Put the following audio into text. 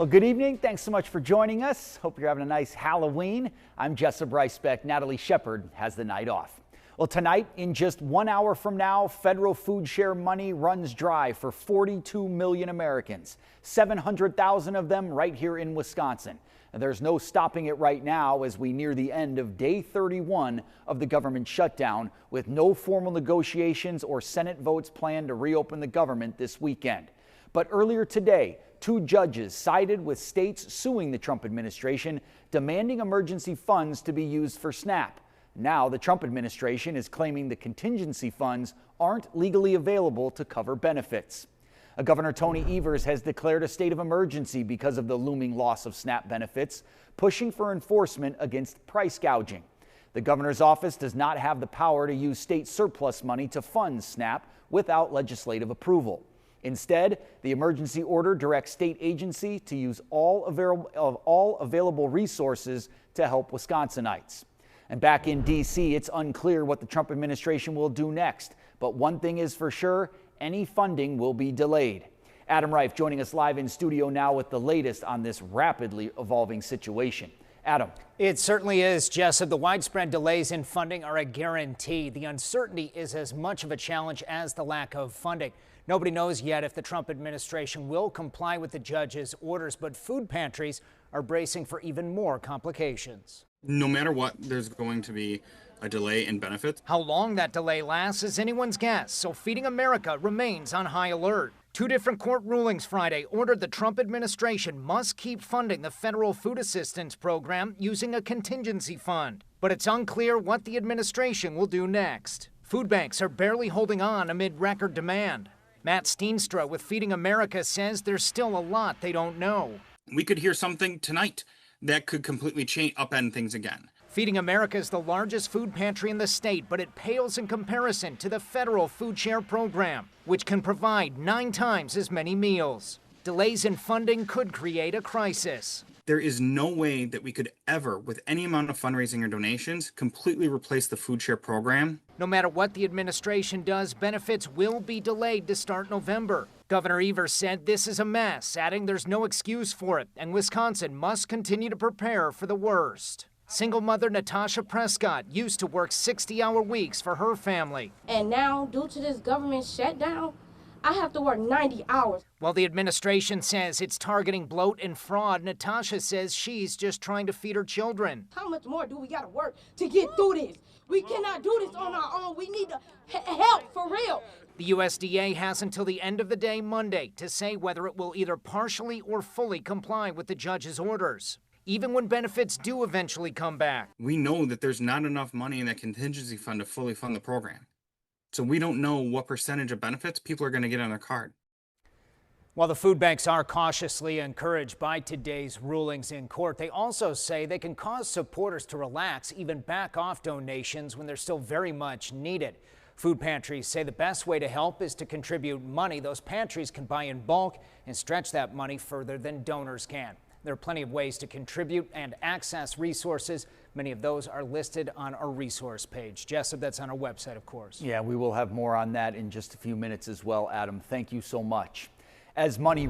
Well, good evening. Thanks so much for joining us. Hope you're having a nice Halloween. I'm Jessa Brycebeck. Natalie Shepard has the night off. Well, tonight, in just 1 hour from now, federal food share money runs dry for 42 million Americans, 700,000 of them right here in Wisconsin. And there's no stopping it right now as we near the end of day 31 of the government shutdown, with no formal negotiations or Senate votes planned to reopen the government this weekend. But earlier today, 2 judges sided with states suing the Trump administration, demanding emergency funds to be used for SNAP. Now the Trump administration is claiming the contingency funds aren't legally available to cover benefits. Governor Tony Evers has declared a state of emergency because of the looming loss of SNAP benefits, pushing for enforcement against price gouging. The governor's office does not have the power to use state surplus money to fund SNAP without legislative approval. Instead, the emergency order directs state agency to use all available resources to help Wisconsinites. And back in D.C., it's unclear what the Trump administration will do next. But one thing is for sure, any funding will be delayed. Adam Reif joining us live in studio now with the latest on this rapidly evolving situation. Adam. It certainly is, Jess. The widespread delays in funding are a guarantee. The uncertainty is as much of a challenge as the lack of funding. Nobody knows yet if the Trump administration will comply with the judge's orders, but food pantries are bracing for even more complications. No matter what, there's going to be a delay in benefits. How long that delay lasts is anyone's guess, so Feeding America remains on high alert. 2 different court rulings Friday ordered the Trump administration must keep funding the federal food assistance program using a contingency fund. But it's unclear what the administration will do next. Food banks are barely holding on amid record demand. Matt Steenstra with Feeding America says there's still a lot they don't know. We could hear something tonight that could completely upend things again. Feeding America is the largest food pantry in the state, but it pales in comparison to the federal food share program, which can provide 9 times as many meals. Delays in funding could create a crisis. There is no way that we could ever, with any amount of fundraising or donations, completely replace the food share program. No matter what the administration does, benefits will be delayed to start November. Governor Evers said this is a mess, adding there's no excuse for it, and Wisconsin must continue to prepare for the worst. Single mother Natasha Prescott used to work 60-hour weeks for her family. And now, due to this government shutdown, I have to work 90 hours. While the administration says it's targeting bloat and fraud, Natasha says she's just trying to feed her children. How much more do we got to work to get through this? We cannot do this on our own. We need help for real. The USDA has until the end of the day Monday to say whether it will either partially or fully comply with the judge's orders, even when benefits do eventually come back. We know that there's not enough money in that contingency fund to fully fund the program. So we don't know what percentage of benefits people are going to get on their card. While the food banks are cautiously encouraged by today's rulings in court, they also say they can cause supporters to relax, even back off donations when they're still very much needed. Food pantries say the best way to help is to contribute money. Those pantries can buy in bulk and stretch that money further than donors can. There are plenty of ways to contribute and access resources. Many of those are listed on our resource page. Jessup, that's on our website, of course. Yeah, we will have more on that in just a few minutes as well, Adam. Thank you so much. As money